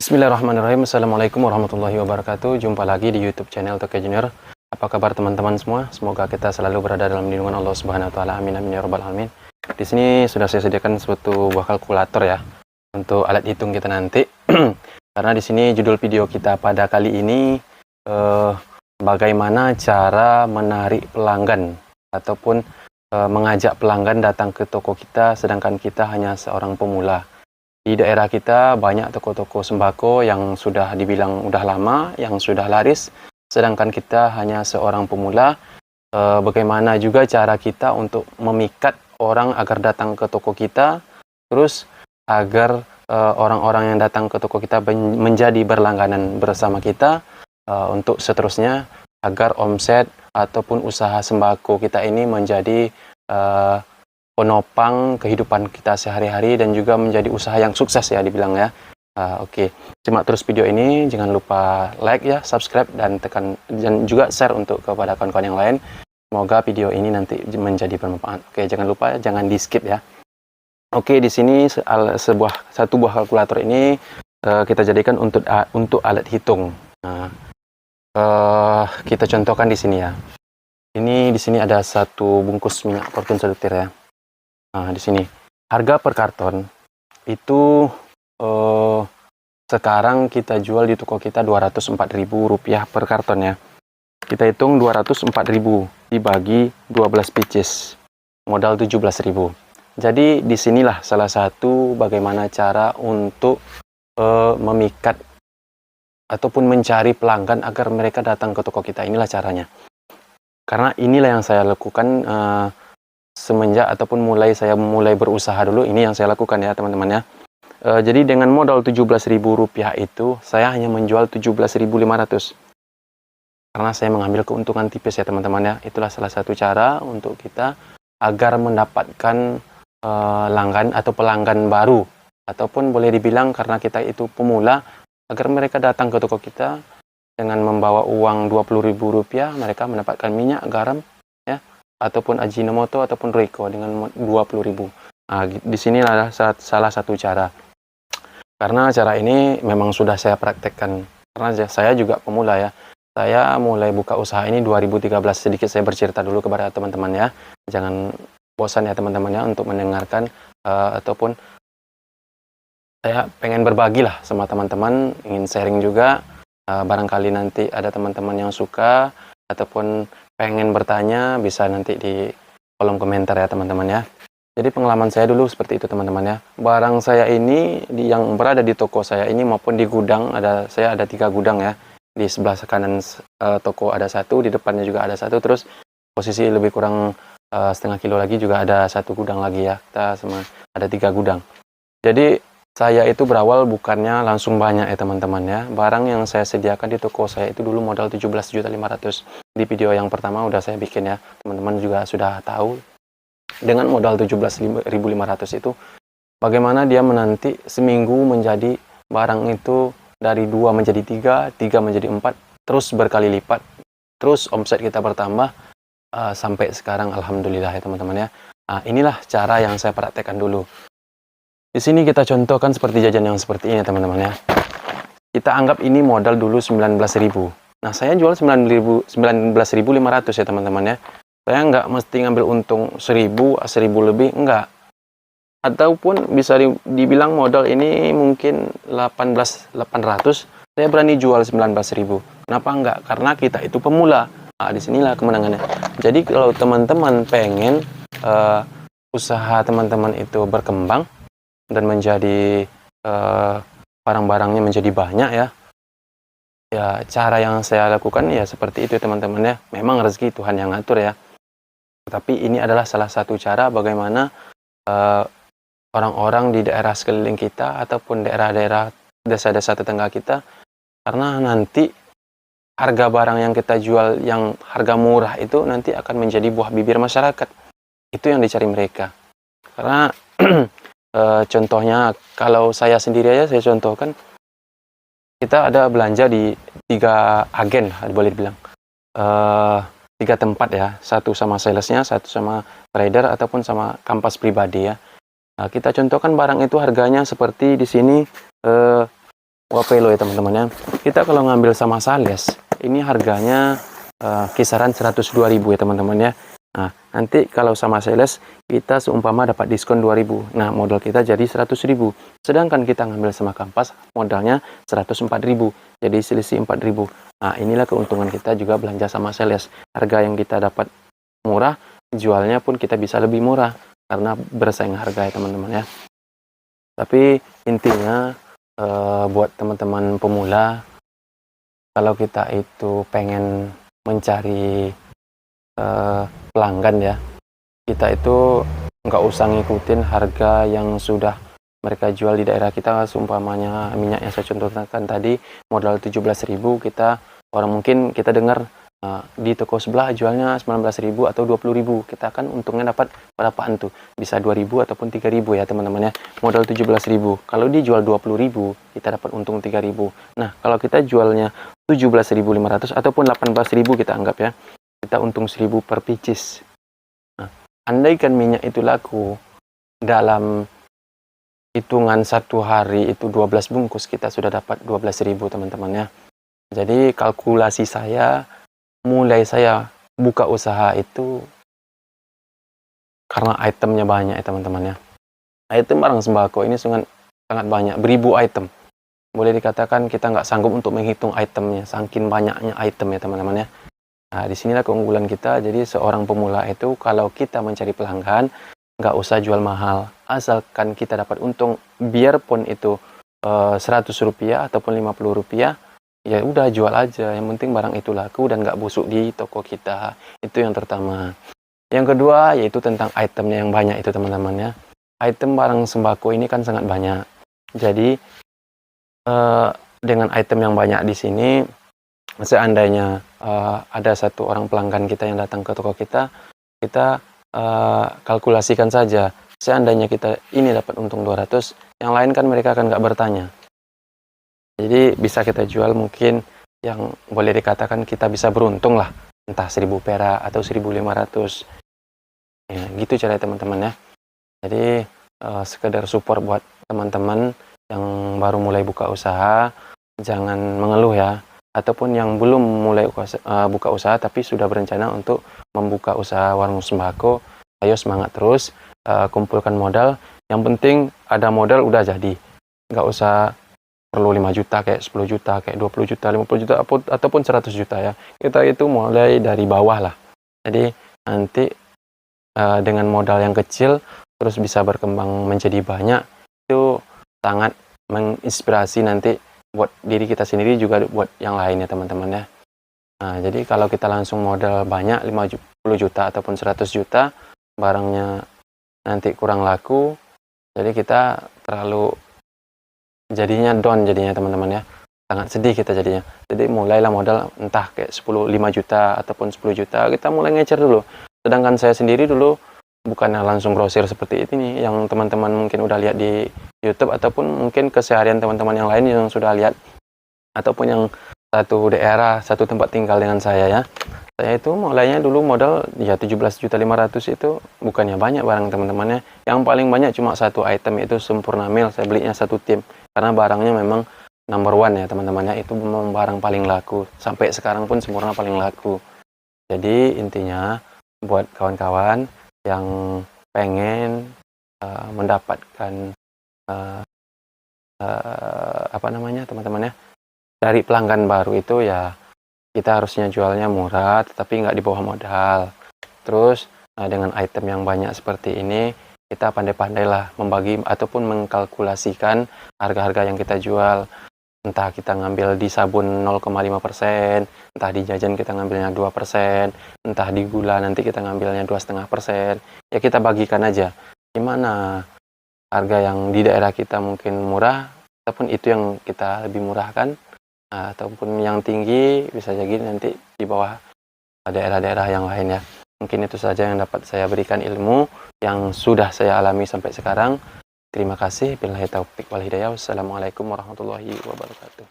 Bismillahirrahmanirrahim. Assalamualaikum warahmatullahi wabarakatuh. Jumpa lagi di YouTube channel Tokyo Junior. Apa kabar teman-teman semua? Semoga kita selalu berada dalam lindungan Allah Subhanahu wa taala. Amin amin ya rabbal alamin. Di sini sudah saya sediakan suatu buah kalkulator ya untuk alat hitung kita nanti. Karena di sini judul video kita pada kali ini bagaimana cara menarik pelanggan ataupun mengajak pelanggan datang ke toko kita sedangkan kita hanya seorang pemula. Di daerah kita banyak toko-toko sembako yang sudah dibilang udah lama, yang sudah laris, sedangkan kita hanya seorang pemula. Bagaimana juga cara kita untuk memikat orang agar datang ke toko kita, terus agar orang-orang yang datang ke toko kita menjadi berlangganan bersama kita, untuk seterusnya agar omset ataupun usaha sembako kita ini menjadi penopang kehidupan kita sehari-hari dan juga menjadi usaha yang sukses ya dibilang ya. Oke. Simak terus video ini, jangan lupa like ya, subscribe dan tekan dan juga share untuk kepada kawan-kawan yang lain. Semoga video ini nanti menjadi bermanfaat. Oke, jangan lupa jangan di skip ya. Oke, di sini satu buah kalkulator ini kita jadikan untuk alat hitung. Nah, kita contohkan di sini ya. Di sini ada satu bungkus minyak Fortune selutir ya. Nah, di sini harga per karton itu sekarang kita jual di toko kita Rp204.000 per karton ya. Kita hitung 204.000 dibagi 12 pieces, modal 17.000. Jadi disinilah salah satu bagaimana cara untuk memikat ataupun mencari pelanggan agar mereka datang ke toko kita. Inilah caranya. Karena inilah yang saya lakukan semenjak ataupun saya mulai berusaha dulu, ini yang saya lakukan ya teman-teman ya. Jadi dengan modal Rp17.000 itu saya hanya menjual 17.500 karena saya mengambil keuntungan tipis ya teman-teman ya. Itulah salah satu cara untuk kita agar mendapatkan langgan atau pelanggan baru, ataupun boleh dibilang karena kita itu pemula, agar mereka datang ke toko kita dengan membawa uang Rp20.000, mereka mendapatkan minyak, garam ya, ataupun Ajinomoto ataupun Royco dengan 20.000. Nah, di sini adalah salah satu cara. Karena cara ini memang sudah saya praktekkan. Karena saya juga pemula ya. Saya mulai buka usaha ini 2013. Sedikit saya bercerita dulu kepada teman-teman ya. Jangan bosan ya teman-teman ya untuk mendengarkan ataupun saya pengen berbagi lah sama teman-teman, ingin sharing juga. Barangkali nanti ada teman-teman yang suka ataupun pengen bertanya, bisa nanti di kolom komentar ya teman-teman ya. Jadi pengalaman saya dulu seperti itu teman-teman ya. Barang saya ini yang berada di toko saya ini maupun di gudang, saya ada 3 gudang ya. Di sebelah kanan toko ada 1, di depannya juga ada 1, terus posisi lebih kurang setengah kilo lagi juga ada 1 gudang lagi ya. Kita semua ada 3 gudang. Jadi saya itu berawal bukannya langsung banyak ya teman-teman ya. Barang yang saya sediakan di toko saya itu dulu modal 17.500. Di video yang pertama udah saya bikin ya. Teman-teman juga sudah tahu. Dengan modal 17.500 itu bagaimana dia menanti seminggu menjadi barang itu dari 2 menjadi 3, 3 menjadi 4, terus berkali lipat. Terus omset kita bertambah sampai sekarang alhamdulillah ya teman-teman ya. Nah, inilah cara yang saya praktekkan dulu. Di sini kita contohkan seperti jajan yang seperti ini teman-teman ya. Kita anggap ini modal dulu 19.000. Nah, saya jual 19.500 ya teman-teman ya. Saya nggak mesti ngambil untung 1.000 lebih, enggak. Ataupun bisa dibilang modal ini mungkin 18.800, saya berani jual 19.000. Kenapa enggak? Karena kita itu pemula. Nah, disinilah kemenangannya. Jadi kalau teman-teman pengen usaha teman-teman itu berkembang dan menjadi barang-barangnya menjadi banyak ya. Ya, cara yang saya lakukan ya seperti itu teman-teman ya. Memang rezeki Tuhan yang ngatur ya. Tapi ini adalah salah satu cara bagaimana orang-orang di daerah sekeliling kita ataupun daerah-daerah desa-desa tetangga kita, karena nanti harga barang yang kita jual yang harga murah itu nanti akan menjadi buah bibir masyarakat. Itu yang dicari mereka. Karena contohnya kalau saya sendiri aja saya contohkan, kita ada belanja di 3 agen boleh dibilang, 3 tempat ya, satu sama salesnya, satu sama trader ataupun sama kampas pribadi ya. Nah, kita contohkan barang itu harganya seperti di sini Wapelo ya teman-teman ya. Kita kalau ngambil sama Sales, ini harganya kisaran 102.000 ya teman-teman ya. Nah, nanti kalau sama Sales kita seumpama dapat diskon 2.000. Nah, modal kita jadi 100.000. Sedangkan kita ngambil sama Kampas modalnya 104.000. Jadi selisih 4.000. Nah, inilah keuntungan kita juga belanja sama Sales. Harga yang kita dapat murah, jualnya pun kita bisa lebih murah karena bersaing harga ya teman-teman ya. Tapi intinya buat teman-teman pemula, kalau kita itu pengen mencari pelanggan ya, kita itu nggak usah ngikutin harga yang sudah mereka jual di daerah kita. Seumpamanya minyak yang saya contohkan tadi modal 17.000, kita orang mungkin kita dengar di toko sebelah jualnya 19.000 atau 20.000, kita akan untungnya dapat berapaan tuh, bisa 2.000 ataupun 3.000 ya teman-teman ya. Modal 17.000, kalau dijual 20.000 kita dapat untung 3.000. Nah, kalau kita jualnya 17.500 ataupun 18.000 kita anggap ya, kita untung 1.000 per pieces. Nah, andaikan minyak itu laku dalam hitungan satu hari itu 12 bungkus, kita sudah dapat 12.000 teman-teman ya. Jadi kalkulasi saya, mulai saya buka usaha itu karena itemnya banyak ya teman-teman ya. Item barang sembako ini sangat banyak, beribu item. Boleh dikatakan kita nggak sanggup untuk menghitung itemnya, saking banyaknya item ya teman-teman ya. Nah, disinilah keunggulan kita. Jadi seorang pemula itu kalau kita mencari pelanggan, nggak usah jual mahal, asalkan kita dapat untung, biarpun itu 100 rupiah ataupun 50 rupiah, ya udah jual aja. Yang penting barang itu laku dan nggak busuk di toko kita. Itu yang pertama. Yang kedua yaitu tentang itemnya yang banyak itu teman-teman ya. Item barang sembako ini kan sangat banyak. Jadi dengan item yang banyak di sini, seandainya ada satu orang pelanggan kita yang datang ke toko kita, kita kalkulasikan saja. Seandainya kita ini dapat untung 200, yang lain kan mereka akan nggak bertanya. Jadi bisa kita jual mungkin yang boleh dikatakan kita bisa beruntung lah, entah 1.000 perak atau 1.500. Ya, gitu cara teman-teman ya. Jadi sekedar support buat teman-teman yang baru mulai buka usaha, jangan mengeluh ya. Ataupun yang belum mulai buka usaha tapi sudah berencana untuk membuka usaha warung sembako, ayo semangat terus, kumpulkan modal. Yang penting ada modal udah jadi, nggak usah perlu 5 juta, kayak 10 juta, kayak 20 juta, 50 juta, ataupun 100 juta ya. Kita itu mulai dari bawah lah. Jadi nanti dengan modal yang kecil terus bisa berkembang menjadi banyak, itu sangat menginspirasi nanti buat diri kita sendiri juga buat yang lain ya teman-teman ya. Nah, jadi kalau kita langsung modal banyak 50 juta ataupun 100 juta, barangnya nanti kurang laku, jadi kita terlalu jadinya down jadinya teman-teman ya. Sangat sedih kita jadinya. Jadi mulailah modal entah kayak 5 juta ataupun 10 juta, kita mulai ngecer dulu. Sedangkan saya sendiri dulu bukannya langsung grosir seperti ini yang teman-teman mungkin udah lihat di YouTube, ataupun mungkin keseharian teman-teman yang lain yang sudah lihat, ataupun yang satu daerah, satu tempat tinggal dengan saya ya. Saya itu mulainya dulu modal ya 17.500.000 itu bukannya banyak barang teman-temannya. Yang paling banyak cuma satu item, itu Sempurna Mil, saya belinya satu tim. Karena barangnya memang number one ya teman-temannya, itu memang barang paling laku. Sampai sekarang pun Sempurna paling laku. Jadi intinya buat kawan-kawan yang pengen mendapatkan apa namanya teman-teman ya, dari pelanggan baru itu ya kita harusnya jualnya murah tetapi nggak di bawah modal. Terus dengan item yang banyak seperti ini, kita pandai-pandai lah membagi ataupun mengkalkulasikan harga-harga yang kita jual. Entah kita ngambil di sabun 0,5%, entah di jajan kita ngambilnya 2%, entah di gula nanti kita ngambilnya 2,5%. Ya kita bagikan aja. Gimana harga yang di daerah kita mungkin murah, ataupun itu yang kita lebih murahkan, ataupun yang tinggi bisa jadi nanti di bawah daerah-daerah yang lain ya. Mungkin itu saja yang dapat saya berikan ilmu yang sudah saya alami sampai sekarang. Terima kasih. Billahi taufik wal hidayah. Wassalamualaikum warahmatullahi wabarakatuh.